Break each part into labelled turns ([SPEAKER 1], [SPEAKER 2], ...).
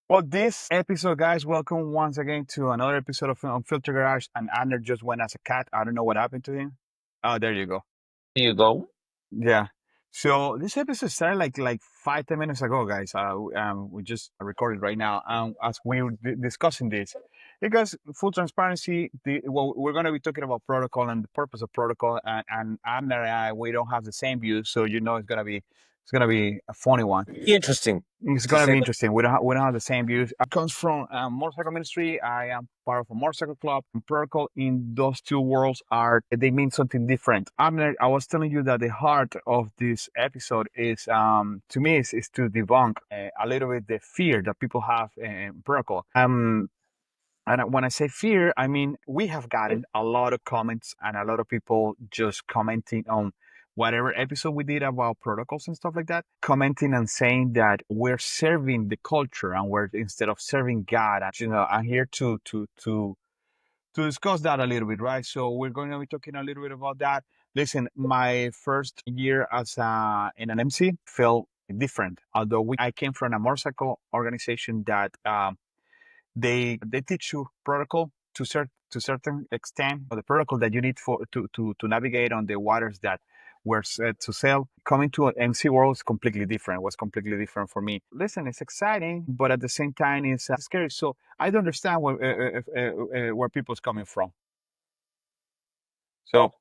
[SPEAKER 1] Well, this episode, guys, welcome once again to another episode of Unfiltered Garage. And Abner just went as a cat. I don't know what happened to him. Oh, there you go.
[SPEAKER 2] You go.
[SPEAKER 1] Yeah. So this episode started like 5-10 minutes ago, guys. We just recorded right now. As we were discussing this, because full transparency, we're going to be talking about protocol and the purpose of protocol. And Abner and I, we don't have the same views, so it's gonna be a funny one.
[SPEAKER 2] Interesting,
[SPEAKER 1] It's
[SPEAKER 2] to
[SPEAKER 1] gonna
[SPEAKER 2] say
[SPEAKER 1] be
[SPEAKER 2] the
[SPEAKER 1] interesting. We don't have the same views. I comes from motorcycle ministry. I am part of a motorcycle club. And protocol in those two worlds are they mean something different. I was telling you that the heart of this episode is to me is to debunk a little bit the fear that people have in protocol. And when I say fear, I mean we have gotten a lot of comments and a lot of people just commenting on whatever episode we did about protocols and stuff like that, commenting and saying that we're serving the culture and we're instead of serving God. And, I'm here to discuss that a little bit, right? So we're going to be talking a little bit about that. Listen, my first year as in an MC felt different. Although I came from a motorcycle organization that they teach you protocol to certain extent, or the protocol that you need to navigate on the waters that were set to sail. Coming to an MC world is completely different. Was completely different for me. Listen, it's exciting, but at the same time, it's scary. So I don't understand where people's coming from. So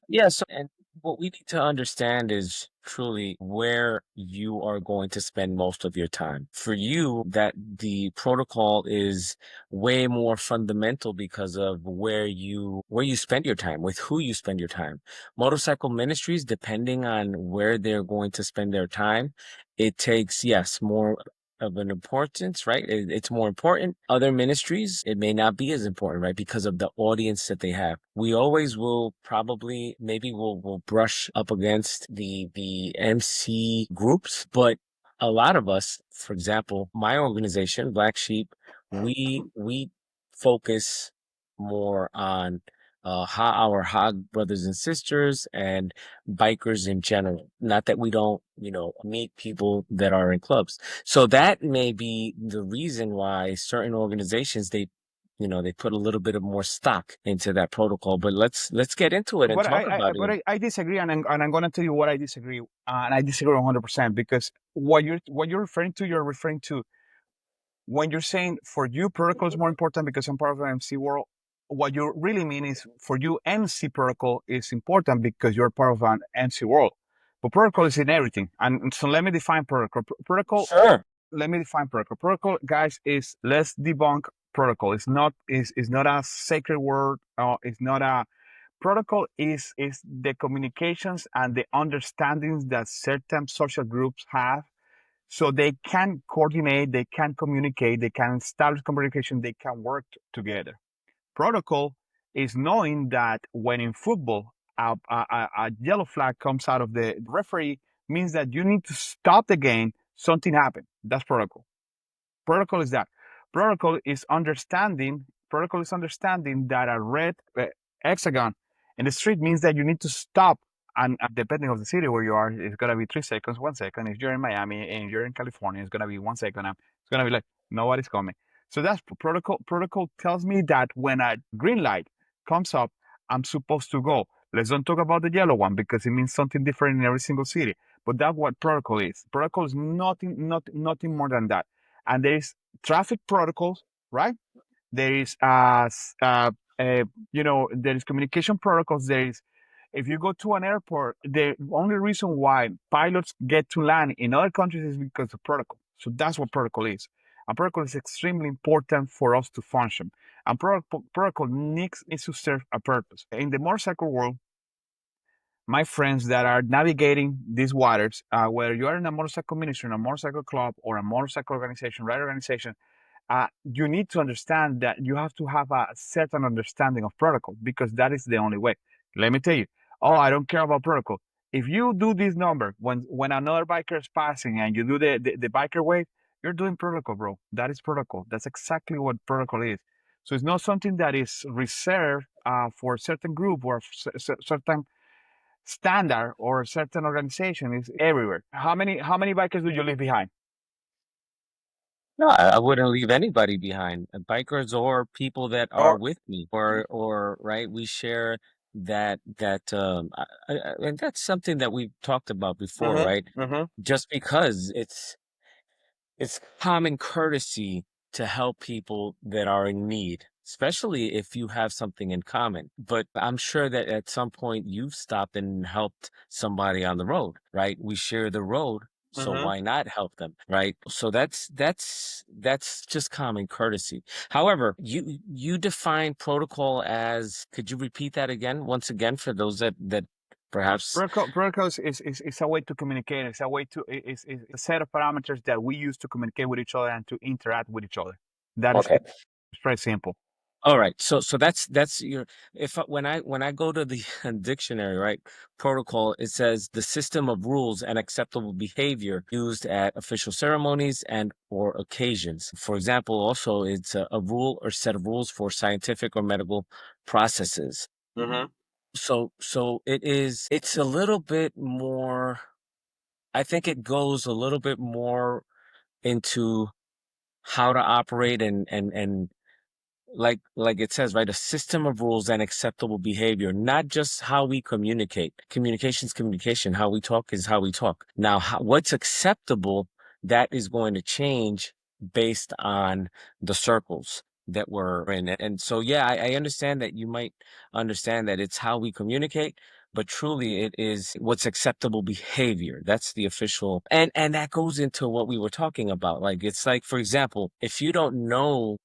[SPEAKER 2] yeah. So, and what we need to understand is truly where you are going to spend most of your time. For you, that the protocol is way more fundamental because of where you spend your time, with who you spend your time. Motorcycle ministries, depending on where they're going to spend their time, it takes, yes, more of an importance, right? It's more important. Other ministries, it may not be as important, right? Because of the audience that they have. We always will probably, maybe we'll brush up against the MC groups, but a lot of us, for example, my organization, Black Sheep, we focus more on our hog brothers and sisters and bikers in general. Not that we don't, meet people that are in clubs. So that may be the reason why certain organizations they put a little bit of more stock into that protocol. But let's get into it and
[SPEAKER 1] but
[SPEAKER 2] talk about it.
[SPEAKER 1] I disagree, and I'm going to tell you what I disagree, and I disagree 100% because what you're referring to, you're referring to when you're saying for you protocol is more important because I'm part of the MC world. What you really mean is for you MC protocol is important because you're part of an MC world. But protocol is in everything, and so let me define protocol. Protocol.
[SPEAKER 2] Sure.
[SPEAKER 1] Let me define protocol. Protocol, guys, is let's debunk protocol. It's not a sacred word. It's not a protocol is the communications and the understandings that certain social groups have so they can coordinate, they can communicate, they can establish communication, they can work together. Protocol is knowing that when in football, a yellow flag comes out of the referee means that you need to stop the game, something happened. That's protocol. Protocol is that. Protocol is understanding that a red hexagon in the street means that you need to stop. And depending on the city where you are, it's gonna be 3 seconds, 1 second. If you're in Miami and you're in California, it's gonna be 1 second. It's gonna be like nobody's coming. So that's protocol. Protocol tells me that when a green light comes up, I'm supposed to go. Let's don't talk about the yellow one because it means something different in every single city. But that's what protocol is. Protocol is nothing more than that. And there is traffic protocols, right? There is there is communication protocols. There is if you go to an airport, the only reason why pilots get to land in other countries is because of protocol. So that's what protocol is. And protocol is extremely important for us to function. And protocol needs to serve a purpose. In the motorcycle world, my friends that are navigating these waters, whether you are in a motorcycle ministry, in a motorcycle club, or a motorcycle organization, rider organization, you need to understand that you have to have a certain understanding of protocol because that is the only way. Let me tell you, oh, I don't care about protocol. If you do this number when another biker is passing and you do the biker wave, you're doing protocol, bro. That is protocol. That's exactly what protocol is. So it's not something that is reserved for a certain group or certain standard or a certain organization. It's everywhere. How many bikers do you leave behind?
[SPEAKER 2] No, I wouldn't leave anybody behind. Bikers or people that are
[SPEAKER 1] Or
[SPEAKER 2] with me, or right, we share and that's something that we've talked about before,
[SPEAKER 1] mm-hmm,
[SPEAKER 2] right?
[SPEAKER 1] mm-hmm.
[SPEAKER 2] Just because it's common courtesy to help people that are in need, especially if you have something in common. But I'm sure that at some point you've stopped and helped somebody on the road, right? We share the road, so
[SPEAKER 1] Mm-hmm.
[SPEAKER 2] why not help them, right? So that's just common courtesy. However, you define protocol as, could you repeat that again, once again, for those that perhaps.
[SPEAKER 1] Protocols is a way to communicate. It's a way to is a set of parameters that we use to communicate with each other and to interact with each other. That is
[SPEAKER 2] Okay.
[SPEAKER 1] it's very simple.
[SPEAKER 2] All right. So that's your, when I go to the dictionary, right? Protocol, it says the system of rules and acceptable behavior used at official ceremonies and or occasions. For example, also it's a rule or set of rules for scientific or medical processes.
[SPEAKER 1] Mm-hmm.
[SPEAKER 2] So it's a little bit more, I think it goes a little bit more into how to operate and like it says, right, a system of rules and acceptable behavior, not just how we communicate. Communication's communication. How we talk is how we talk. Now, what's acceptable, that is going to change based on the circles that we're in. And so, yeah, I understand that you might understand that it's how we communicate, but truly it is what's acceptable behavior. That's the official. And that goes into what we were talking about. Like, it's like, for example, if you don't know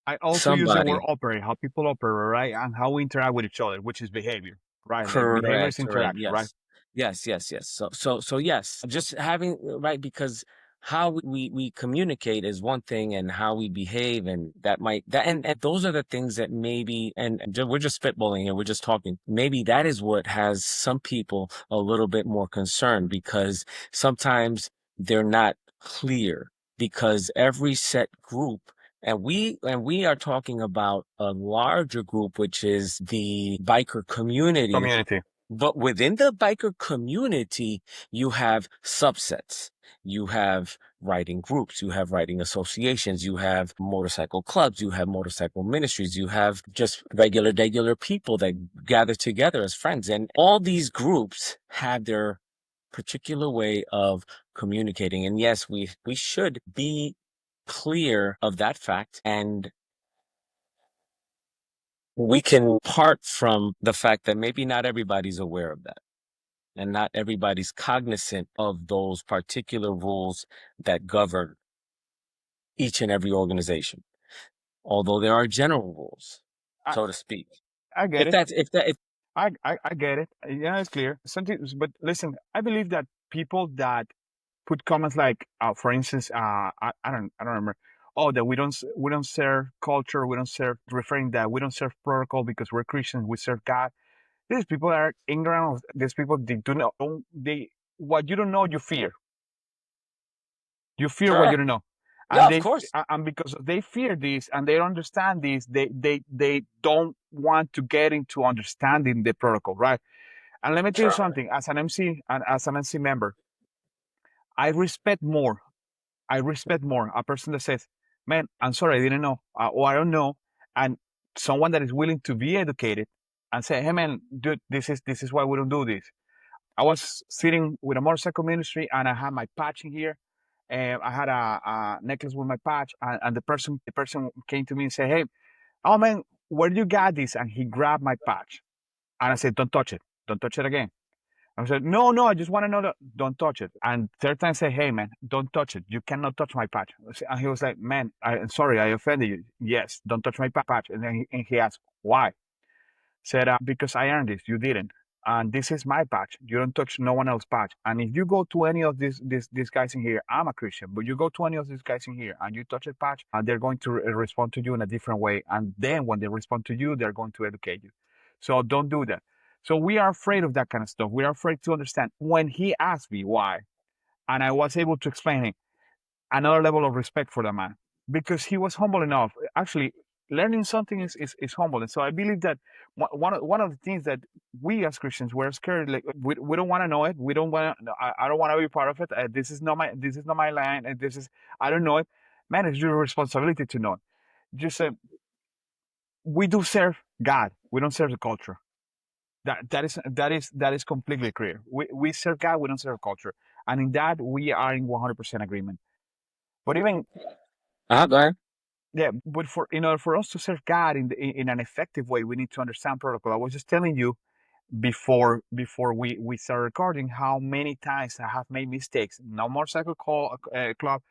[SPEAKER 1] I also use the word
[SPEAKER 2] somebody.
[SPEAKER 1] operate, how people operate, right, and how we interact with each other, which is behavior, right? Like behavior is
[SPEAKER 2] Correct.
[SPEAKER 1] interaction, right?
[SPEAKER 2] Yes. Yes. So yes, just having, right, because how we communicate is one thing, and how we behave, and that might that and those are the things that maybe, we're just spitballing here, we're just talking. Maybe that is what has some people a little bit more concerned, because sometimes they're not clear, because every set group, and we are talking about a larger group, which is the biker community.
[SPEAKER 1] Community.
[SPEAKER 2] But within the biker community, you have subsets. You have riding groups, you have riding associations, you have motorcycle clubs, you have motorcycle ministries, you have just regular people that gather together as friends. And all these groups have their particular way of communicating. And yes, we should be clear of that fact, and we can part from the fact that maybe not everybody's aware of that, and not everybody's cognizant of those particular rules that govern each and every organization, although there are general rules,
[SPEAKER 1] I,
[SPEAKER 2] so to speak.
[SPEAKER 1] I get
[SPEAKER 2] If
[SPEAKER 1] it.
[SPEAKER 2] that's if that if
[SPEAKER 1] I get it. Yeah, it's clear. Something, but listen, I believe that people that put comments like, for instance, I don't remember. Oh, that we don't serve culture, we don't serve, referring that we don't serve protocol because we're Christians, we serve God. These people are ignorant. These people, they do not, don't, they, what you don't know, you fear. You fear what you
[SPEAKER 2] Sure.
[SPEAKER 1] don't know,
[SPEAKER 2] Yeah,
[SPEAKER 1] and
[SPEAKER 2] of course.
[SPEAKER 1] and because they fear this and they don't understand this, they don't want to get into understanding the protocol, right? And let me tell you
[SPEAKER 2] Sure.
[SPEAKER 1] something. As an MC and as an MC member, I respect more. I respect more a person that says, "Man, I'm sorry, I didn't know, or I don't know," and someone that is willing to be educated and say, "Hey, man, dude, this is why we don't do this." I was sitting with a motorcycle ministry and I had my patch in here. And I had a necklace with my patch, and the person came to me and said, "Hey, oh man, where you got this?" And he grabbed my patch, and I said, don't touch it again." I said, "No, no, I just want to know that, don't touch it." And third time, I said, "Hey man, don't touch it. You cannot touch my patch." And he was like, "Man, I'm sorry, I offended you." "Yes, don't touch my patch." And then he asked, "Why?" Said, "Because I earned this. You didn't. And this is my patch. You don't touch no one else's patch. And if you go to any of these guys in here, I'm a Christian, but you go to any of these guys in here and you touch a patch, and they're going to respond to you in a different way. And then when they respond to you, they're going to educate you. So don't do that." So we are afraid of that kind of stuff. We are afraid to understand. When he asked me why, and I was able to explain him, another level of respect for the man, because he was humble enough. Actually, learning something is humble. And so I believe that one of the things that we as Christians, we're scared, like we don't want to know it. We don't want to, I don't want to be part of it. This is not my line. And this is, I don't know it. Man, it's your responsibility to know it. Just we do serve God. We don't serve the culture. That is completely clear. We serve God. We don't serve culture. And in that, we are in 100% agreement. But even
[SPEAKER 2] Go ahead.
[SPEAKER 1] yeah, but for in order for us to serve God in an effective way, we need to understand protocol. I was just telling you before we start recording how many times I have made mistakes. No motorcycle club,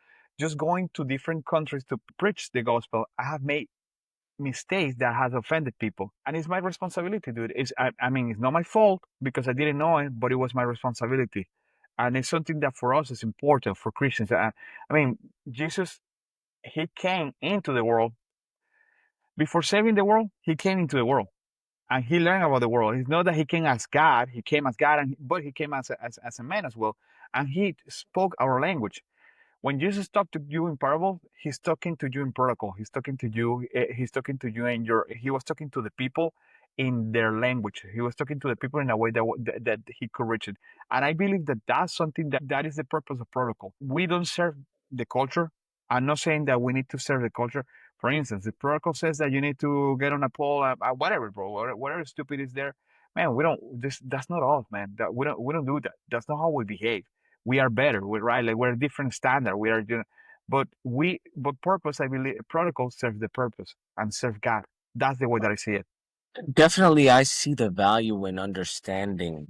[SPEAKER 1] just going to different countries to preach the gospel. I have made mistakes that has offended people, and it's my responsibility, dude. I mean, it's not my fault because I didn't know it, but it was my responsibility, and it's something that for us is important for Christians. I mean, Jesus, he came into the world before saving the world. He came into the world and he learned about the world. It's not that he came as God. He came as God, but he came as a man as well, and he spoke our language. When Jesus talked to you in parable, he's talking to you in protocol. He's talking to you. He's talking to you in your. He was talking to the people in their language. He was talking to the people in a way that he could reach it. And I believe that that's something that is the purpose of protocol. We don't serve the culture. I'm not saying that we need to serve the culture. For instance, the protocol says that you need to get on a pole, whatever, bro, whatever stupid is there. Man, we don't. This that's not us, man. That we don't do that. That's not how we behave. We are better. We're right. Like we're a different standard. We are, but purpose. I believe protocol serves the purpose and serve God. That's the way that I see it.
[SPEAKER 2] Definitely, I see the value in understanding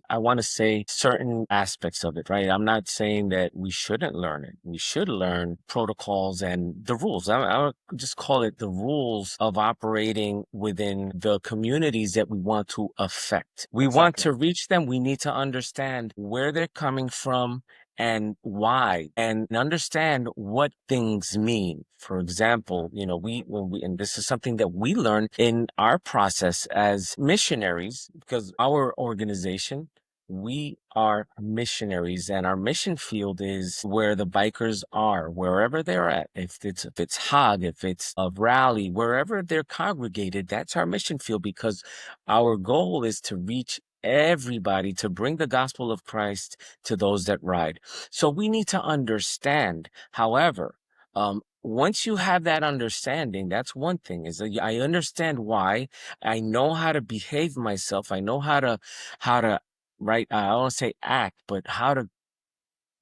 [SPEAKER 2] I want to say certain aspects of it, right? I'm not saying that we shouldn't learn it. We should learn protocols and the rules. I would just call it the rules of operating within the communities that we want to affect. We want
[SPEAKER 1] Exactly.
[SPEAKER 2] to reach them. We need to understand where they're coming from and why, and understand what things mean. For example, and this is something that we learn in our process as missionaries, because our organization, we are missionaries, and our mission field is where the bikers are, wherever they're at. If it's Hog, if it's a rally, wherever they're congregated, that's our mission field, because our goal is to reach everybody, to bring the gospel of Christ to those that ride. So we need to understand. However, once you have that understanding, that's one thing, is that I understand why. I know how to behave myself. I know how to right. I don't want to say act, but how to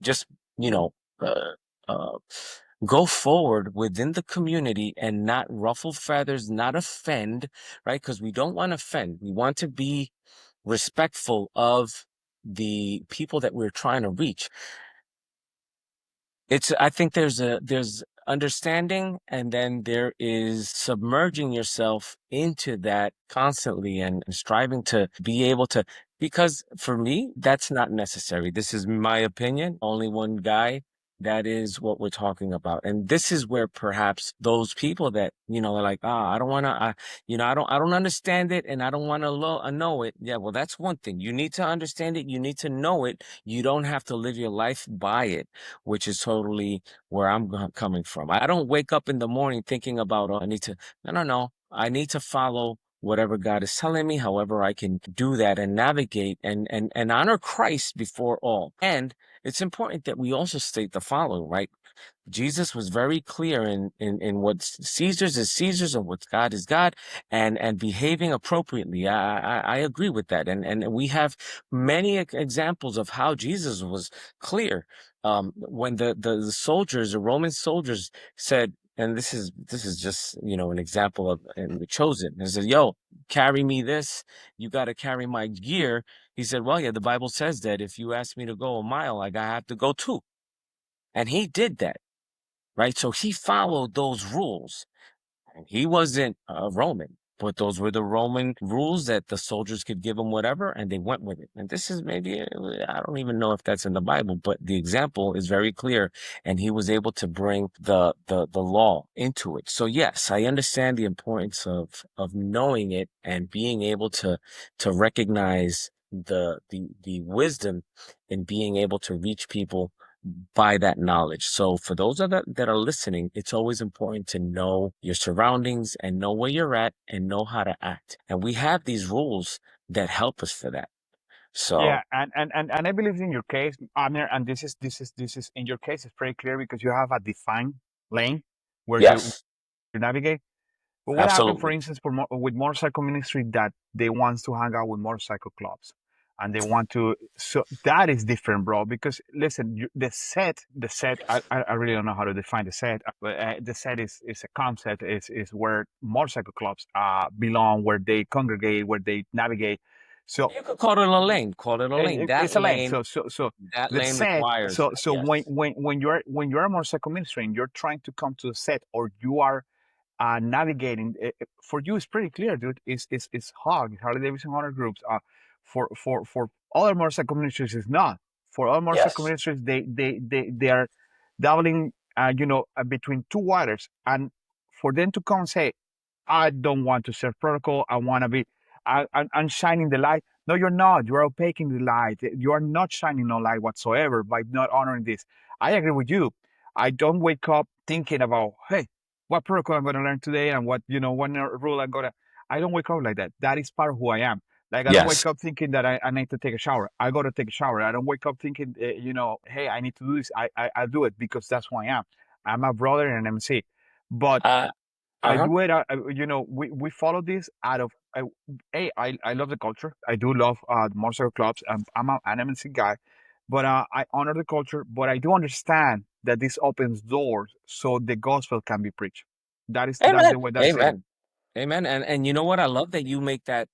[SPEAKER 2] just, you know, uh, uh, go forward within the community and not ruffle feathers, not offend, right? Because we don't want to offend. We want to be respectful of the people that we're trying to reach. I think there's understanding, and then there is submerging yourself into that constantly and striving to be able to, because for me, that's not necessary. This is my opinion, only one guy. That is what we're talking about. And this is where perhaps those people that, are like, I don't want to, I don't understand it, and I don't want to know it. Yeah, well, that's one thing. You need to understand it. You need to know it. You don't have to live your life by it, which is totally where I'm coming from. I don't wake up in the morning thinking about, oh, I need to, no, no, no. I need to follow whatever God is telling me, however I can do that and navigate and honor Christ before all. And it's important that we also state the following, right? Jesus was very clear in what Caesar's is Caesar's and what God is God, and behaving appropriately. I agree with that, and we have many examples of how Jesus was clear. When the soldiers, the Roman soldiers, said, and this is just an example of in the chosen. They said, "Yo, carry me this. You got to carry my gear." He said, "Well, yeah, the Bible says that if you ask me to go a mile, I have to go two," and he did that, right? So he followed those rules. And he wasn't a Roman, but those were the Roman rules that the soldiers could give him whatever, and they went with it. And this is maybe, I don't even know if that's in the Bible, but the example is very clear. And he was able to bring the law into it. So yes, I understand the importance of knowing it and being able to recognize the wisdom in being able to reach people by that knowledge. So for those that are listening, it's always important to know your surroundings and know where you're at and know how to act. And we have these rules that help us for that.
[SPEAKER 1] Yeah,
[SPEAKER 2] So
[SPEAKER 1] and I believe in your case, Amir, and this is in your case, it's pretty clear because you have a defined lane where
[SPEAKER 2] yes,
[SPEAKER 1] you navigate. But what happened, for
[SPEAKER 2] absolutely.
[SPEAKER 1] instance, with motorcycle ministry that they want to hang out with motorcycle clubs, and they want to? So that is different, bro. Because listen, the set. I really don't know how to define the set, but the set is a concept. Is where motorcycle clubs belong, where they congregate, where they navigate. So
[SPEAKER 2] You could call it a lane. Call it a lane.
[SPEAKER 1] it's a lane. So
[SPEAKER 2] That
[SPEAKER 1] the
[SPEAKER 2] lane
[SPEAKER 1] set.
[SPEAKER 2] requires that.
[SPEAKER 1] So when
[SPEAKER 2] Yes.
[SPEAKER 1] you're a motorcycle ministry and you're trying to come to the set, or you are navigating for you is pretty clear, dude. It's hog Harley Davidson hunter groups. For other motorcycle ministries, is not. For other motorcycle
[SPEAKER 2] Yes.
[SPEAKER 1] ministries, they are dabbling, between two waters, and for them to come and say, I don't want to serve protocol. I want to be. I'm shining the light. No, you're not. You're opaquing the light. You are not shining no light whatsoever by not honoring this. I agree with you. I don't wake up thinking about, hey, what protocol I'm going to learn today, and what rule I'm going to. I don't wake up like that. That is part of who I am. Like, I don't wake
[SPEAKER 2] Yes.
[SPEAKER 1] up thinking that I need to take a shower. I go to take a shower. I don't wake up thinking, hey, I need to do this. I do it because that's who I am. I'm a brother and an MC. But
[SPEAKER 2] Uh,
[SPEAKER 1] I
[SPEAKER 2] uh-huh.
[SPEAKER 1] do it. We follow this out of. I love the culture. I do love motorcycle clubs. I'm an MNC guy, but I honor the culture. But I do understand that this opens doors so the gospel can be preached. That's
[SPEAKER 2] Amen.
[SPEAKER 1] the way that I see it.
[SPEAKER 2] Amen. Amen. And you know what? I love that you make that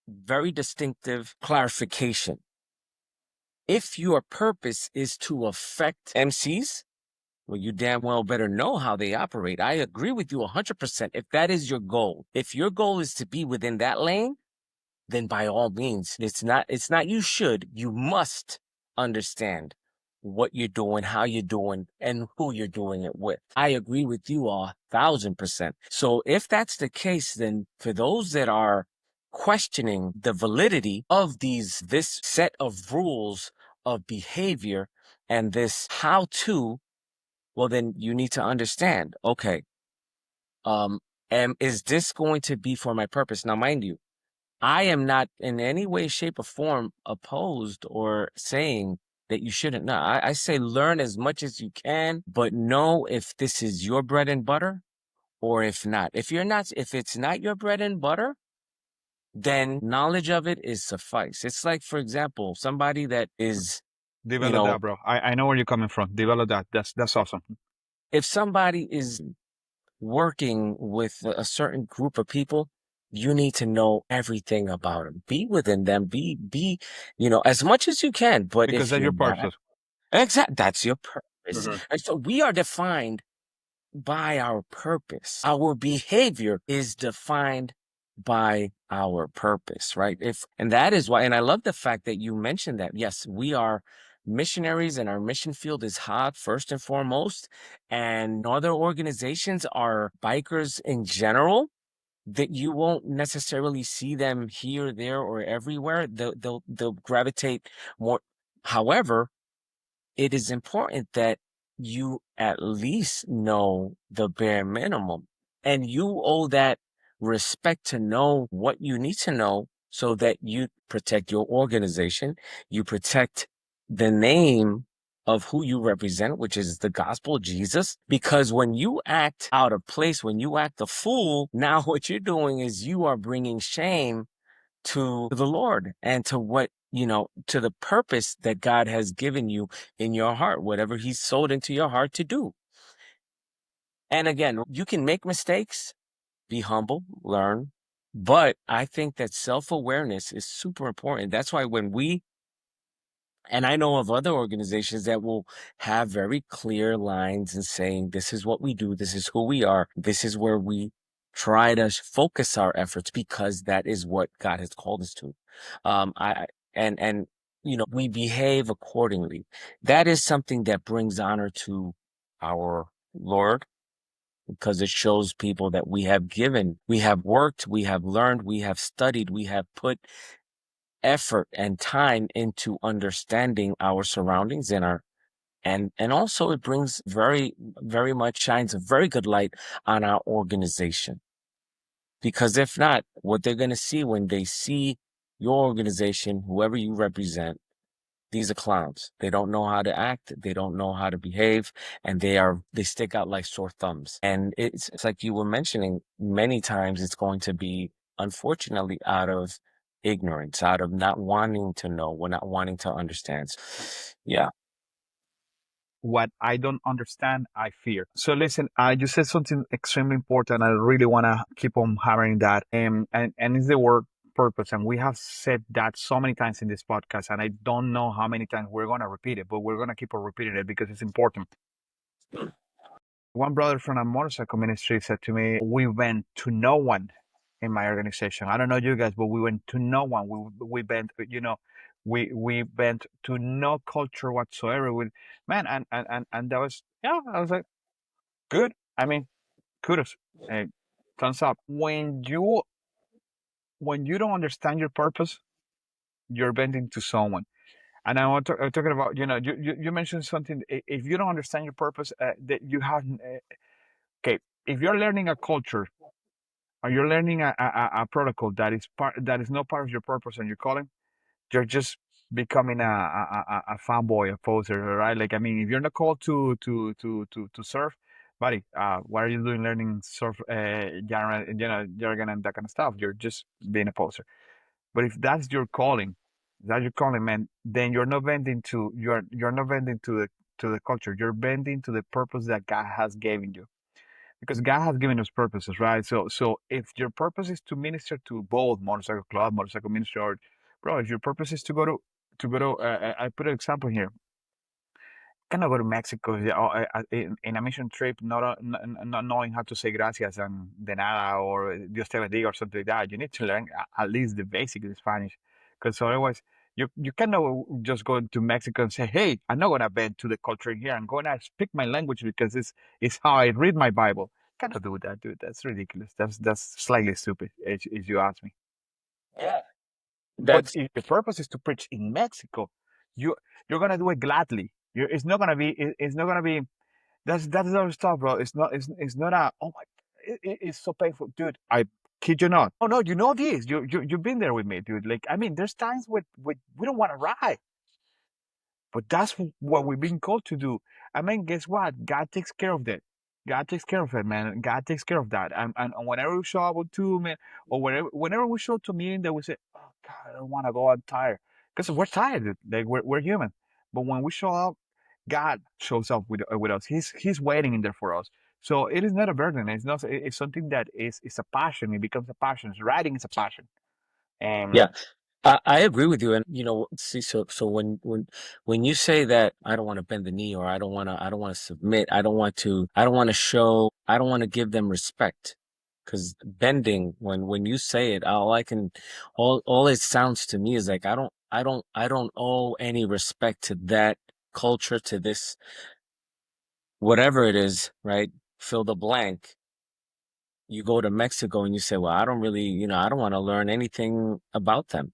[SPEAKER 2] very distinctive clarification. If your purpose is to affect MCs, well, you damn well better know how they operate. I agree with you 100%. If that is your goal, if your goal is to be within that lane, then by all means, it's not you must understand what you're doing, how you're doing, and who you're doing it with. I agree with you 1,000%. So if that's the case, then for those that are questioning the validity of this set of rules of behavior and this how to, well, then you need to understand, okay, um, is this going to be for my purpose? Now, mind you, I am not in any way, shape, or form opposed or saying that you shouldn't. No, I say learn as much as you can, but know if this is your bread and butter or if not. If it's not your bread and butter, then knowledge of it is suffice. It's like, for example, somebody that is, you
[SPEAKER 1] Develop
[SPEAKER 2] know,
[SPEAKER 1] that, bro. I know where you're coming from. Develop that. That's awesome.
[SPEAKER 2] if somebody is working with a certain group of people, you need to know everything about them. Be within them. As much as you can. But
[SPEAKER 1] Because
[SPEAKER 2] if
[SPEAKER 1] that's
[SPEAKER 2] you're
[SPEAKER 1] your
[SPEAKER 2] not,
[SPEAKER 1] purpose.
[SPEAKER 2] that's your purpose.
[SPEAKER 1] Mhm.
[SPEAKER 2] And so we are defined by our purpose. Our behavior is defined by our purpose, right? And that is why, and I love the fact that you mentioned that. Yes, we are missionaries and our mission field is hot first and foremost. And other organizations are bikers in general that you won't necessarily see them here, there, or everywhere. They'll gravitate more. However, it is important that you at least know the bare minimum. And you owe that respect to know what you need to know so that you protect your organization, you protect the name of who you represent, which is the gospel of Jesus. Because when you act out of place, when you act a fool, now what you're doing is you are bringing shame to the Lord and to to the purpose that God has given you in your heart, whatever He's sowed into your heart to do. And again, you can make mistakes, be humble, learn. But I think that self awareness is super important. That's why and I know of other organizations that will have very clear lines and saying, this is what we do, this is who we are, this is where we try to focus our efforts because that is what God has called us to. I and we behave accordingly. That is something that brings honor to our Lord because it shows people that we have worked, we have learned, we have studied, we have put effort and time into understanding our surroundings and our And also it brings very much shines a very good light on our organization. Because if not, what they're going to see when they see your organization, whoever you represent, these are clowns. They don't know how to act, they don't know how to behave, and they stick out like sore thumbs. And it's like you were mentioning, many times it's going to be, unfortunately, out of ignorance, out of not wanting to know, we're not wanting to understand. Yeah.
[SPEAKER 1] What I don't understand, I fear. So listen, you said something extremely important. I really want to keep on hammering that. And it's the word purpose. And we have said that so many times in this podcast, and I don't know how many times we're going to repeat it, but we're going to keep on repeating it because it's important. One brother from a motorcycle ministry said to me, we went to no one in my organization. I don't know you guys, but we went to no one. We went, we went to no culture whatsoever with man, and that was, yeah, I was like, good. I mean, kudos. Uh, Thumbs up. When you don't understand your purpose, you're bending to someone. And I'm talking about, you mentioned something. If you don't understand your purpose, that you have, okay, if you're learning a culture or you're learning a protocol that is not part of your purpose and your calling, you're just becoming a fanboy, a poser, right? Like, I mean, if you're not called to surf, buddy, what are you doing learning surf, jargon and that kind of stuff? You're just being a poser. But if that's your calling, man, then you're not bending to the culture. You're bending to the purpose that God has given you, because God has given us purposes, right? So if your purpose is to minister to both motorcycle club, motorcycle ministry, or bro, if your purpose is I put an example here. Cannot go to Mexico, yeah, in a mission trip, not knowing how to say gracias and de nada or Dios te bendiga or something like that. You need to learn at least the basic in Spanish, because otherwise you cannot just go to Mexico and say, hey, I'm not gonna bend to the culture here. I'm gonna speak my language because it's how I read my Bible. Cannot do that, dude. That's ridiculous. That's slightly stupid, if you ask me.
[SPEAKER 2] Yeah.
[SPEAKER 1] But
[SPEAKER 2] That's
[SPEAKER 1] if the purpose is to preach in Mexico, you you're gonna do it gladly. It's not gonna be. It's not gonna be. That's other stuff, bro. It's not a. Oh my. It's so painful, dude. I kid you not. Oh no, you know this. You've been there with me, dude. Like, I mean, there's times with we don't want to ride. But that's what we've been called to do. I mean, guess what? God takes care of that. God takes care of it, man. God takes care of that. And whenever we show up to, man, or whenever we show up to a meeting that we say, oh God, I don't want to go. I'm tired, because we're tired, dude. Like, we're human. But when we show up, God shows up with us. He's waiting in there for us. So it is not a burden. It's not. It's something that is a passion. It becomes a passion. Writing is a passion.
[SPEAKER 2] Yeah.
[SPEAKER 1] And
[SPEAKER 2] I agree with you. And see, so when you say that I don't want to bend the knee, or I don't want to submit, I don't want to give them respect. Because bending, when you say it, all it sounds to me is like I don't owe any respect to that culture, to this, whatever it is, right? Fill the blank. You go to Mexico and you say, well, I don't really, I don't want to learn anything about them.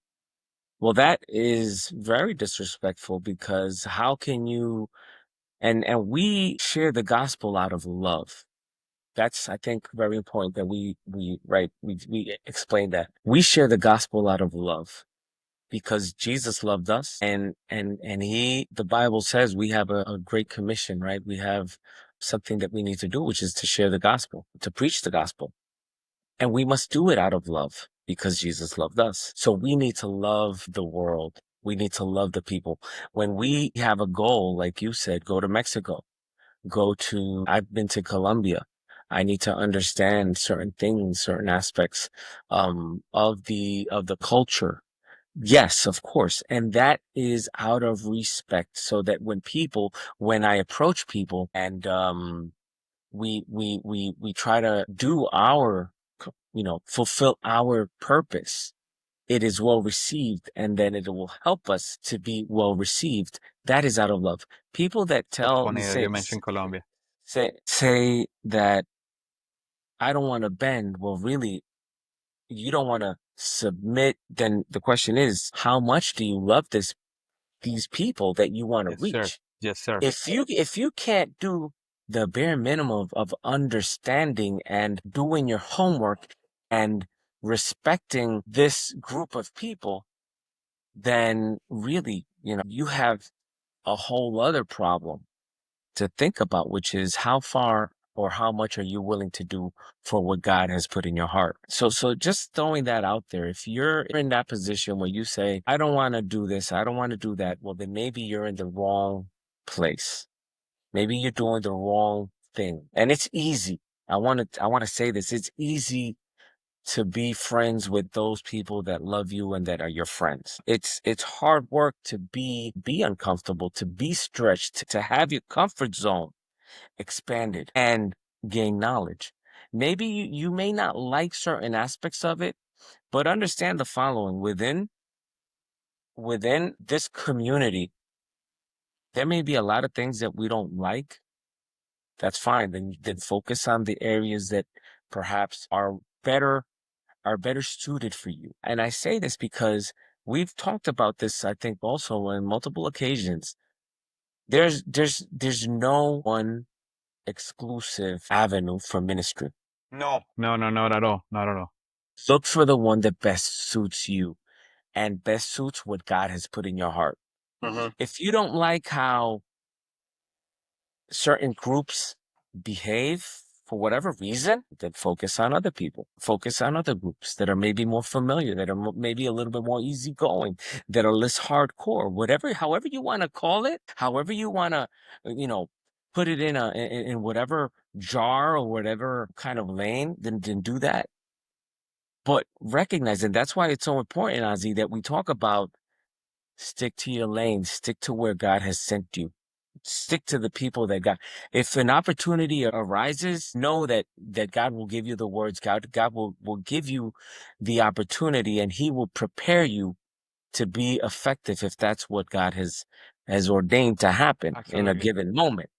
[SPEAKER 2] Well, that is very disrespectful, because how can you, and we share the gospel out of love. That's, I think, very important that we explain that. We share the gospel out of love because Jesus loved us, and the Bible says we have a great commission, right? We have something that we need to do, which is to share the gospel, to preach the gospel. And we must do it out of love because Jesus loved us. So we need to love the world. We need to love the people. When we have a goal, like you said, go to Mexico, I've been to Colombia. I need to understand certain things, certain aspects, of the culture. Yes, of course. And that is out of respect, so that when I approach people, and, we try to do fulfill our purpose, it is well received, and then it will help us to be well received. That is out of love. People that
[SPEAKER 1] that's
[SPEAKER 2] tell
[SPEAKER 1] funny that you mentioned Colombia.
[SPEAKER 2] say that I don't want to bend. Well, really, you don't want to submit. Then the question is, how much do you love these people that you want to
[SPEAKER 1] Yes, sir.
[SPEAKER 2] reach?
[SPEAKER 1] Yes, sir.
[SPEAKER 2] If you can't do the bare minimum of understanding and doing your homework and respecting this group of people, then really, you have a whole other problem to think about, which is how far or how much are you willing to do for what God has put in your heart. So just throwing that out there, if you're in that position where you say, I don't want to do this, I don't want to do that, well, then maybe you're in the wrong place. Maybe you're doing the wrong thing. And it's easy. I want to say this. It's easy to be friends with those people that love you and that are your friends. It's hard work to be uncomfortable, to be stretched, to have your comfort zone expanded and gain knowledge. Maybe you may not like certain aspects of it, but understand the following. Within this community, there may be a lot of things that we don't like. That's fine. Then focus on the areas that perhaps better are better suited for you. And I say this because we've talked about this, I think, also on multiple occasions. There's no one exclusive avenue for ministry.
[SPEAKER 1] No, no, no, not at all. Not at all.
[SPEAKER 2] Look for the one that best suits you and best suits what God has put in your heart.
[SPEAKER 1] Hmm.
[SPEAKER 2] If you don't like how certain groups behave for whatever reason, then focus on other people. Focus on other groups that are maybe more familiar, that are maybe a little bit more easygoing, that are less hardcore, whatever, however you want to call it, however you want to, you know, put it in whatever jar or whatever kind of lane, then do that. But recognize, and that's why it's so important, Ozzy, that we talk about stick to your lane, stick to where God has sent you. Stick to the people that God. If an opportunity arises, know that God will give you the words. God will give you the opportunity, and He will prepare you to be effective if that's what God has ordained to happen in a
[SPEAKER 1] Absolutely.
[SPEAKER 2] given moment.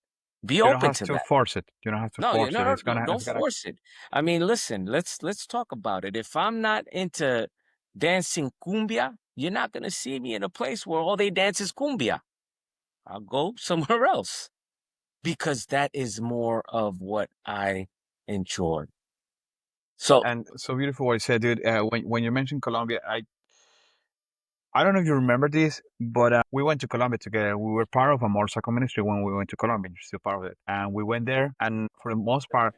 [SPEAKER 2] Be
[SPEAKER 1] You don't
[SPEAKER 2] open
[SPEAKER 1] have
[SPEAKER 2] to
[SPEAKER 1] to
[SPEAKER 2] that.
[SPEAKER 1] force it. You don't have to
[SPEAKER 2] No, you
[SPEAKER 1] force it.
[SPEAKER 2] no,
[SPEAKER 1] It's
[SPEAKER 2] no,
[SPEAKER 1] gonna.
[SPEAKER 2] don't
[SPEAKER 1] It's gonna.
[SPEAKER 2] force it. I mean, listen, let's talk about it. If I'm not into dancing cumbia, you're not gonna see me in a place where all they dance is cumbia. I'll go somewhere else because that is more of what I enjoy. So,
[SPEAKER 1] And so beautiful what you said, dude. When you mentioned Colombia, I don't know if you remember this, but we went to Colombia together. We were part of a motorcycle ministry when we went to Colombia. You're still part of it, and we went there. And for the most part,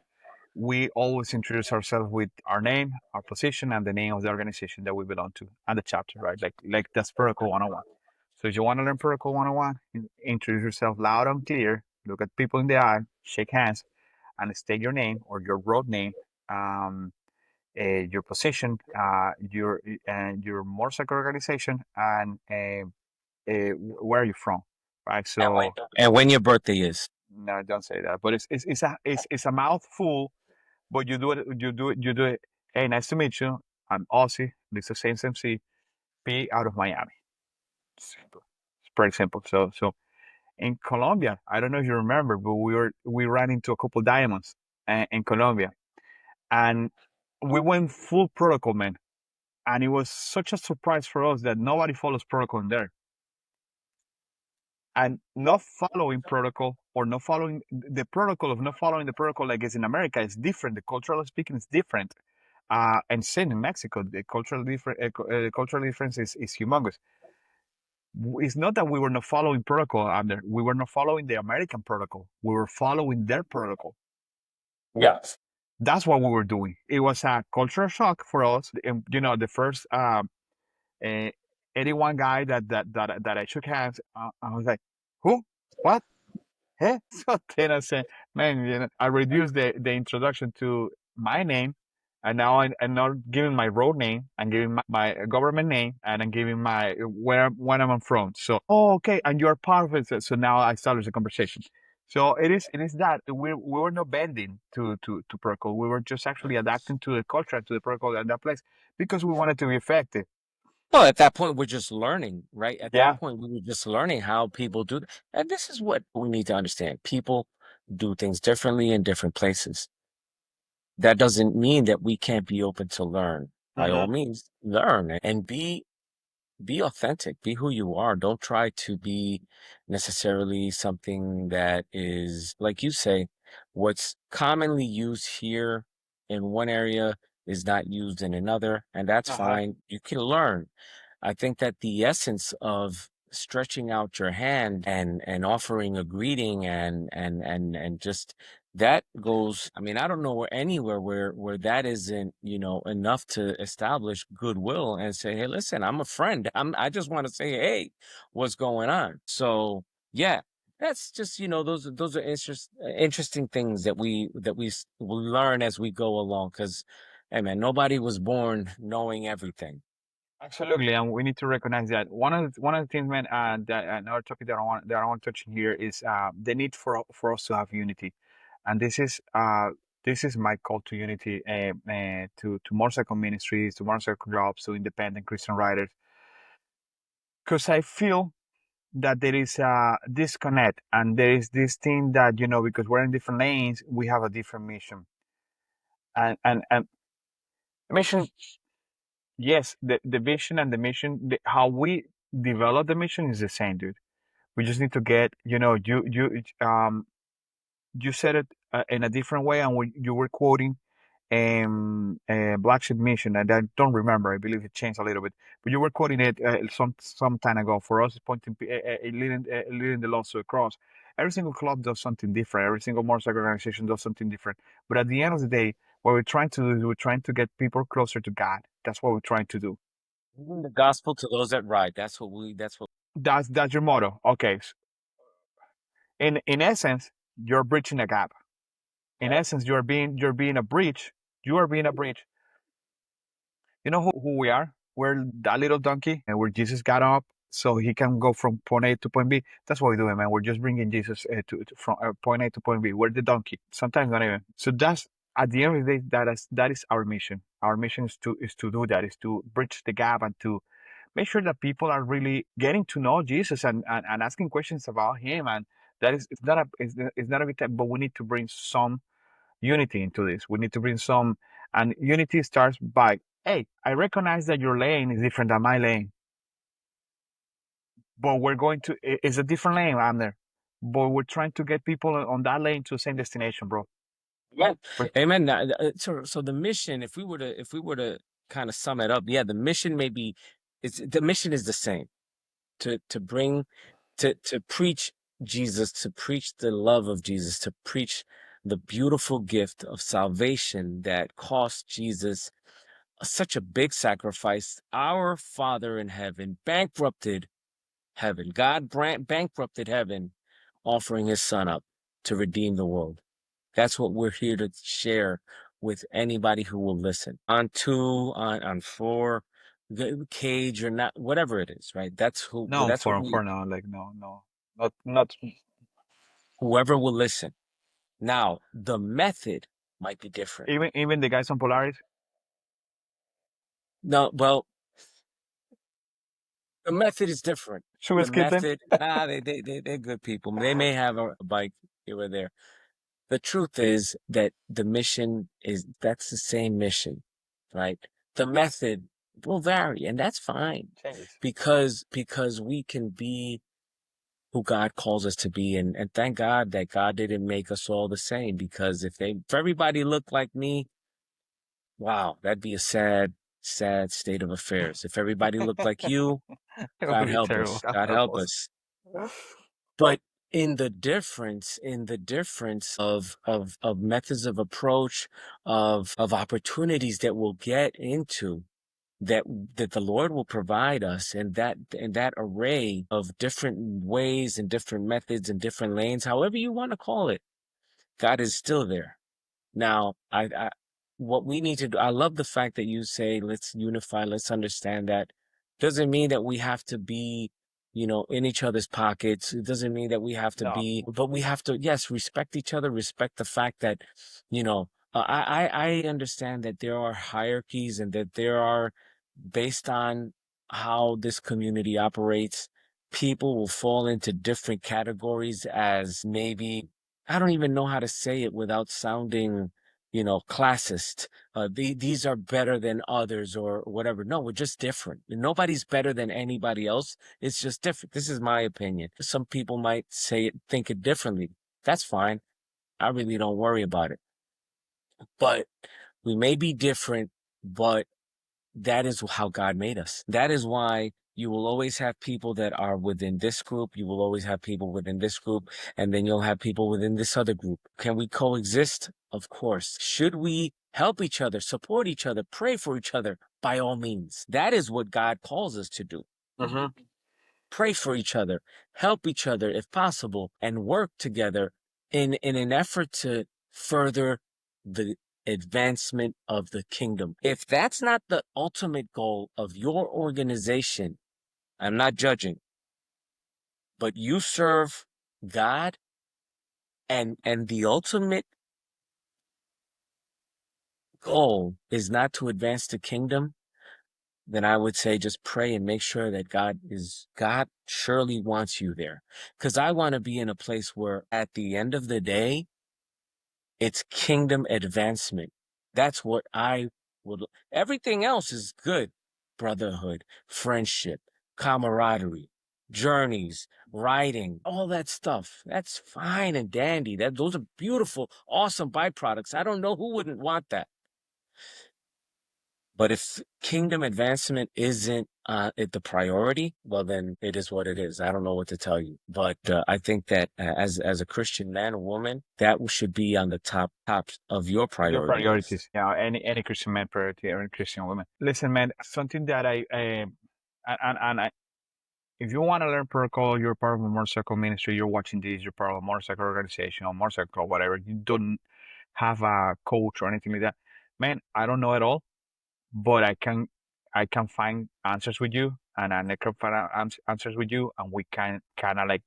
[SPEAKER 1] we always introduce ourselves with our name, our position, and the name of the organization that we belong to, and the chapter, right? Like that's Protocol 101. So if you want to learn Protocol 101, introduce yourself loud and clear. Look at people in the eye, shake hands, and state your name or your road name. Um, your position, your motorcycle organization, and where are you from, right? So
[SPEAKER 2] and when your birthday is.
[SPEAKER 1] no, don't say that. But it's a mouthful. But you do it. You do it. You do it. Hey, nice to meet you. I'm Ozzy. This is Saints MC. P out of Miami. Simple. It's pretty simple. So in Colombia, I don't know if you remember, but we ran into a couple diamonds in Colombia, and we went full protocol, man. And it was such a surprise for us that nobody follows protocol in there. And not following protocol or not following the protocol of not following the protocol like it's in America is different. The cultural speaking is different. And same in Mexico, the cultural difference is humongous. It's not that we were not following protocol, Abner. We were not following the American protocol. We were following their protocol.
[SPEAKER 2] Yes.
[SPEAKER 1] That's what we were doing. It was a cultural shock for us. The first uh, 81 guy that I shook hands. I was like, who? What? Hey? So then I said, man, I reduced the introduction to my name, and now I'm not giving my road name. I'm giving my government name, and I'm giving my where I'm from. So, oh, okay, and you're part of it. So now I started the conversation. So it is that we were not bending to protocol. We were just actually adapting to the culture, to the protocol at that place because we wanted to be effective.
[SPEAKER 2] Well, at that point, we're just learning, right? At that
[SPEAKER 1] Yeah.
[SPEAKER 2] point, we were just learning how people do. And this is what we need to understand. People do things differently in different places. That doesn't mean that we can't be open to learn. By
[SPEAKER 1] Hmm.
[SPEAKER 2] all means, learn and be authentic, be who you are. Don't try to be necessarily something that is, like you say, what's commonly used here in one area is not used in another, and that's
[SPEAKER 1] Uh-huh.
[SPEAKER 2] fine. You can learn. I think that the essence of stretching out your hand and offering a greeting and just that goes, I mean, I don't know where anywhere where that isn't, enough to establish goodwill and say, "Hey, listen, I'm a friend. I just want to say, hey, what's going on?" So, yeah, that's just, those are interesting things that we learn as we go along. Because, hey, man, nobody was born knowing everything.
[SPEAKER 1] Absolutely, and we need to recognize that one of the things, man, that another topic that I want to touch in here is the need for us to have unity, and this is my call to unity, to motorcycle ministries, to motorcycle clubs, to independent Christian riders, because I feel that there is a disconnect, and there is this thing that because we're in different lanes, we have a different mission, and mission. Yes, the vision and the mission, how we develop the mission is the same, dude. We just need to get, you said it in a different way, and you were quoting Black Sheep Mission, and I don't remember. I believe it changed a little bit, but you were quoting it some time ago. For us, it's pointing, leading the lost to the cross. Every single club does something different. Every single motorcycle organization does something different. But at the end of the day, what we're trying to do is we're trying to get people closer to God. That's what we're trying to do.
[SPEAKER 2] Bringing the gospel to those that ride. That's what.
[SPEAKER 1] That's your motto. Okay. In essence, you're bridging a gap. In
[SPEAKER 2] Yep.
[SPEAKER 1] essence, you're being a bridge. You are being a bridge. You know who we are? We're that little donkey, and where Jesus got up so he can go from point A to point B. That's what we're doing, man. We're just bringing Jesus from point A to point B. We're the donkey. Sometimes not even. So that's at the end of the day, that is our mission. Our mission is to do that. Is to bridge the gap and to make sure that people are really getting to know Jesus and asking questions about him. And that is it's not a big time, but we need to bring some unity into this. We need to bring some, and unity starts by, hey, I recognize that your lane is different than my lane, but we're going to, it's a different lane, I'm there. But we're trying to get people on that lane to the same destination, bro.
[SPEAKER 2] Amen.
[SPEAKER 1] We're,
[SPEAKER 2] Amen. Now, so the mission, if we were to kind of sum it up, yeah, the mission maybe the mission is the same, to bring to preach Jesus, to preach the love of Jesus, to preach the beautiful gift of salvation that cost Jesus such a big sacrifice. Our Father in heaven bankrupted heaven. God bankrupted heaven, offering his son up to redeem the world. That's what we're here to share with anybody who will listen. On two, on four, the cage or not, whatever it is, right?
[SPEAKER 1] no,
[SPEAKER 2] That's what we,
[SPEAKER 1] for now, like, no, not,
[SPEAKER 2] whoever will listen. Now, the method might be different.
[SPEAKER 1] even the guys on Polaris,
[SPEAKER 2] No, well, the method is different.
[SPEAKER 1] should we
[SPEAKER 2] The
[SPEAKER 1] skip them?
[SPEAKER 2] method, they're good people. They may have a bike here or there. The truth is that the mission that's the same mission, right? The method will vary, and that's fine
[SPEAKER 1] Changes.
[SPEAKER 2] because we can be who God calls us to be. And thank God that God didn't make us all the same, because if everybody looked like me, wow, that'd be a sad state of affairs. If everybody looked like you,
[SPEAKER 1] It would
[SPEAKER 2] God
[SPEAKER 1] be
[SPEAKER 2] help
[SPEAKER 1] terrible.
[SPEAKER 2] us.
[SPEAKER 1] God
[SPEAKER 2] God
[SPEAKER 1] help
[SPEAKER 2] help
[SPEAKER 1] us.
[SPEAKER 2] us. But in the difference of methods of approach, of opportunities that we'll get into, that that the Lord will provide us, and that array of different ways and different methods and different lanes, however you want to call it, God is still there. Now, what we need to do, I love the fact that you say, let's unify, let's understand that. Doesn't mean that we have to be, in each other's pockets. It doesn't mean that we have to
[SPEAKER 1] No.
[SPEAKER 2] be, but we have to, yes, respect each other, respect the fact that, I understand that there are hierarchies and that there are, based on how this community operates, people will fall into different categories as maybe, I don't even know how to say it without sounding. classist. These are better than others or whatever. No, we're just different. Nobody's better than anybody else. It's just different. This is my opinion. Some people might think it differently. That's fine. I really don't worry about it. But we may be different, but that is how God made us. That is why you will always have people that are within this group. You will always have people within this group, and then you'll have people within this other group. Can we coexist? Of course. Should we help each other, support each other, pray for each other? By all means. That is what God calls us to do.
[SPEAKER 1] Mm-hmm.
[SPEAKER 2] Pray for each other, help each other if possible, and work together in an effort to further the advancement of the kingdom. If that's not the ultimate goal of your organization, I'm not judging, but you serve God and the ultimate goal is not to advance the kingdom, then I would say just pray and make sure that God surely wants you there. Because I want to be in a place where at the end of the day, it's kingdom advancement. That's what I would. Everything else is good. Brotherhood, friendship, camaraderie, journeys, writing, all that stuff. That's fine and dandy. Those are beautiful, awesome byproducts. I don't know who wouldn't want that. But if kingdom advancement isn't the priority, well, then it is what it is. I don't know what to tell you. But I think that as a Christian man or woman, that should be on the top of your
[SPEAKER 1] Your
[SPEAKER 2] priority list.
[SPEAKER 1] priorities. Yeah, any Christian man priority or any Christian woman. Listen, man, something that and I, if you want to learn protocol, you're part of a motorcycle ministry, you're watching this, you're part of a motorcycle organization or motorcycle club, whatever. You don't have a coach or anything like that. Man, I don't know at all, but I can find answers with you, and I can find answers with you, and we can kind of like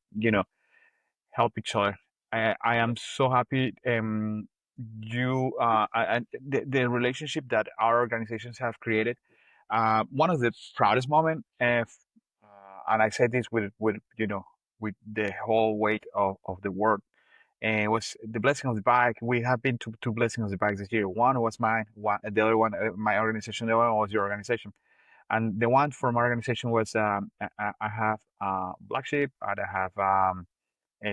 [SPEAKER 1] help each other. I am so happy. You and the relationship that our organizations have created. One of the proudest moment, and I say this with the whole weight of the word. And it was the blessing of the bike. We have been to two blessings of the bike this year. One was mine. The other one, my organization. The other one was your organization. And the one from our organization was I have Black Sheep and I have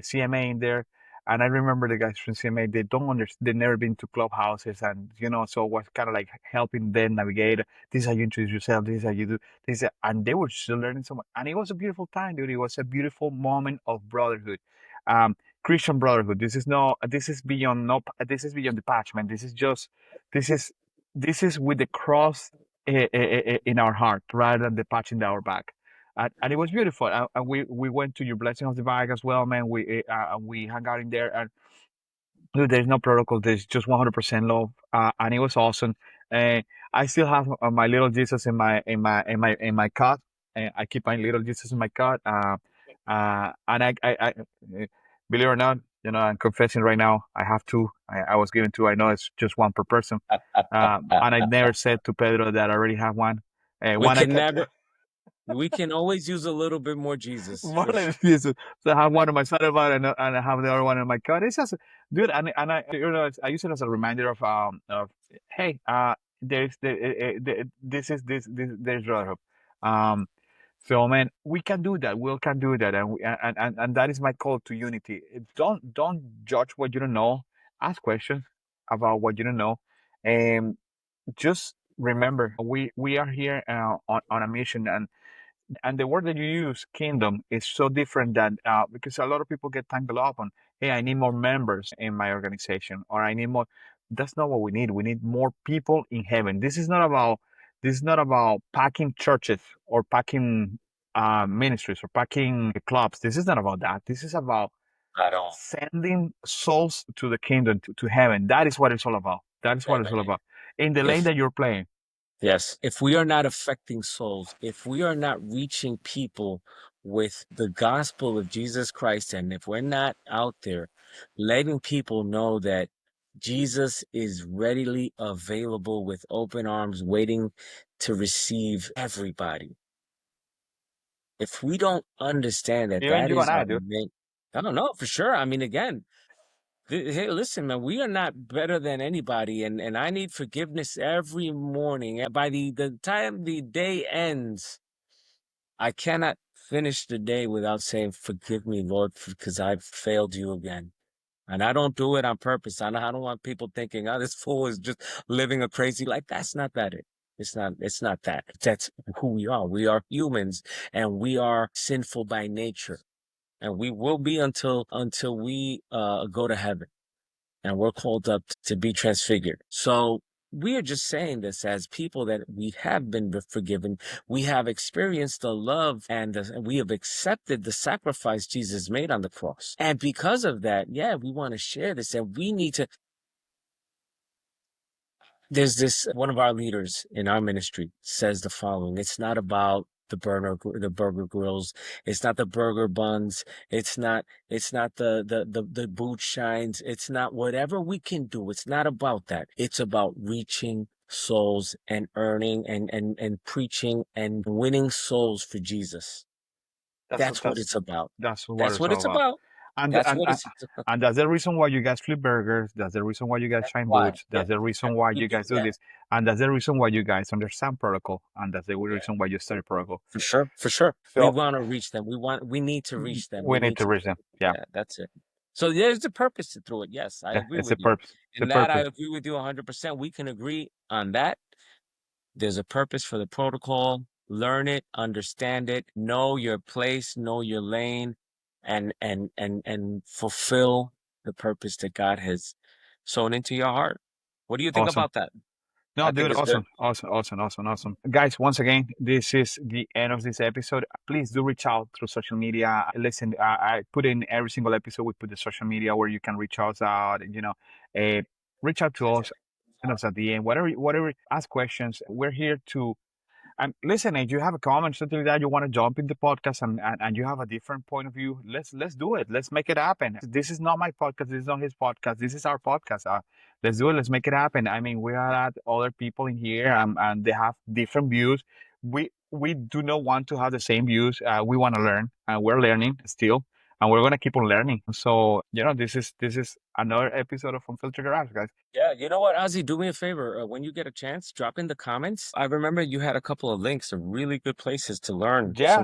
[SPEAKER 1] CMA in there. And I remember the guys from CMA, they don't understand, they've never been to clubhouses. And, so it was kind of like helping them navigate. This is how you introduce yourself. This is how you do and they were still learning so much. And it was a beautiful time, dude. It was a beautiful moment of brotherhood. Um, Christian brotherhood. This is beyond, no, this is beyond the patch, man. This is, this is with the cross in our heart rather than the patch in our back. And it was beautiful. And we went to your blessing of the bag as well, man. We hung out in there, and dude, there's no protocol. There's just 100% love, and it was awesome. Uh, I still have my little Jesus in my cot. I keep my little Jesus in my cot. And believe it or not, I'm confessing right now. I have two. I was given two. I know it's just one per person. And I never said to Pedro that I already have one.
[SPEAKER 2] We
[SPEAKER 1] One I
[SPEAKER 2] can
[SPEAKER 1] kept.
[SPEAKER 2] never. We can always use a little bit more Jesus for
[SPEAKER 1] Marlon
[SPEAKER 2] sure.
[SPEAKER 1] Jesus. So I have one on my saddlebag and I have the other one in my car. It's just, dude, and I use it as a reminder of hey, this there's brotherhood. Um, so man, we can do that. We can do that, and that is my call to unity. Don't judge what you don't know. Ask questions about what you don't know, and just remember we are here on a mission, and the word that you use, kingdom, is so different than because a lot of people get tangled up on, hey, I need more members in my organization, or I need more. That's not what we need. We need more people in heaven. This is not about packing churches or packing ministries or packing clubs. This is not about that. This is about
[SPEAKER 2] At all.
[SPEAKER 1] sending souls to the kingdom, to heaven. That is what it's all about. That is what it's all
[SPEAKER 2] Amen.
[SPEAKER 1] about. In the lane
[SPEAKER 2] If
[SPEAKER 1] that you're playing.
[SPEAKER 2] Yes, if we are not affecting souls, if we are not reaching people with the gospel of Jesus Christ, and if we're not out there letting people know that Jesus is readily available with open arms, waiting to receive everybody. If we don't understand that
[SPEAKER 1] Even
[SPEAKER 2] that
[SPEAKER 1] you and
[SPEAKER 2] is
[SPEAKER 1] I,
[SPEAKER 2] our
[SPEAKER 1] dude.
[SPEAKER 2] main, I don't know for sure. I mean, again, Hey, listen, man, we are not better than anybody, and I need forgiveness every morning. By the time the day ends, I cannot finish the day without saying, "Forgive me, Lord, because I've failed you again." And I don't do it on purpose. I don't want people thinking, "Oh, this fool is just living a crazy life." That's not that it. It's not that. That's who we are. We are humans, and we are sinful by nature, and we will be until we go to heaven, and we're called up to be transfigured. So we are just saying this as people that we have been forgiven. We have experienced the love, and we have accepted the sacrifice Jesus made on the cross. And because of that, yeah, we want to share this, and we need to. There's this one of our leaders in our ministry says the following: it's not about the burger grills, it's not the burger buns, it's not the boot shines, it's not whatever we can do. It's not about that. It's about reaching souls and earning and preaching and winning souls for Jesus.
[SPEAKER 1] That's
[SPEAKER 2] That's what
[SPEAKER 1] that's
[SPEAKER 2] it's about.
[SPEAKER 1] that's what
[SPEAKER 2] That's
[SPEAKER 1] it's
[SPEAKER 2] what
[SPEAKER 1] all
[SPEAKER 2] it's
[SPEAKER 1] about.
[SPEAKER 2] about.
[SPEAKER 1] And
[SPEAKER 2] That's
[SPEAKER 1] and
[SPEAKER 2] what
[SPEAKER 1] and,
[SPEAKER 2] it's
[SPEAKER 1] and that's the reason why you guys flip burgers. That's the reason why you guys shine
[SPEAKER 2] why.
[SPEAKER 1] boots.
[SPEAKER 2] Yeah.
[SPEAKER 1] That's the reason why
[SPEAKER 2] We
[SPEAKER 1] you
[SPEAKER 2] do
[SPEAKER 1] guys do
[SPEAKER 2] that.
[SPEAKER 1] this. And that's the reason why you guys understand protocol. And that's the
[SPEAKER 2] Yeah.
[SPEAKER 1] reason why you study protocol.
[SPEAKER 2] For sure, for sure. We
[SPEAKER 1] So
[SPEAKER 2] wanna reach them. We need to reach them. We
[SPEAKER 1] we need
[SPEAKER 2] need
[SPEAKER 1] to
[SPEAKER 2] to
[SPEAKER 1] reach
[SPEAKER 2] do
[SPEAKER 1] them.
[SPEAKER 2] it.
[SPEAKER 1] Yeah,
[SPEAKER 2] Yeah, that's it. So there's a purpose to through it. Yes, I
[SPEAKER 1] yeah.
[SPEAKER 2] agree
[SPEAKER 1] It's the
[SPEAKER 2] with you.
[SPEAKER 1] purpose. It's the
[SPEAKER 2] And that I
[SPEAKER 1] purpose.
[SPEAKER 2] agree with you 100%. We can agree on that. There's a purpose for the protocol. Learn it, understand it, know your place, know your lane, and fulfill the purpose that God has sown into your heart. What do you think
[SPEAKER 1] Awesome.
[SPEAKER 2] about that?
[SPEAKER 1] No,
[SPEAKER 2] I think
[SPEAKER 1] dude,
[SPEAKER 2] it's good.
[SPEAKER 1] awesome, awesome, awesome, awesome, awesome. Guys, once again, this is the end of this episode. Please do reach out through social media. Listen, I put in every single episode, we put the social media where you can reach us out, uh, reach out to us, and us at the end, whatever, ask questions. We're here to and listen, if you have a comment, something like that, you want to jump in the podcast and you have a different point of view, let's do it. Let's make it happen. This is not my podcast. This is not his podcast. This is our podcast. Let's do it. Let's make it happen. I mean, we are at other people in here and they have different views. We do not want to have the same views. We want to learn and we're learning still. And we're gonna keep on learning. So, this is another episode of Unfiltered Garage, guys.
[SPEAKER 2] Yeah, you know what, Ozzy, do me a favor. When you get a chance, drop in the comments. I remember you had a couple of links of really good places to learn
[SPEAKER 1] Yeah,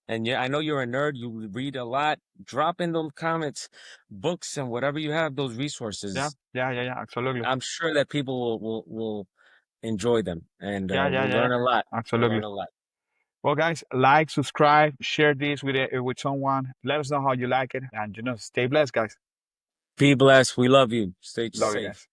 [SPEAKER 2] and yeah, I know you're a nerd. You read a lot. Drop in those comments, books, and whatever you have, those
[SPEAKER 1] yeah,
[SPEAKER 2] resources.
[SPEAKER 1] yeah, yeah, yeah, absolutely.
[SPEAKER 2] I'm sure that people will enjoy them, and
[SPEAKER 1] Yeah, yeah,
[SPEAKER 2] we'll
[SPEAKER 1] yeah, yeah.
[SPEAKER 2] learn a lot. We'll
[SPEAKER 1] Absolutely.
[SPEAKER 2] learn a lot.
[SPEAKER 1] Well, guys, like, subscribe, share this with someone. Let us know how you like it, and stay blessed, guys.
[SPEAKER 2] Be blessed. We love you. Stay
[SPEAKER 1] Love you guys.
[SPEAKER 2] safe.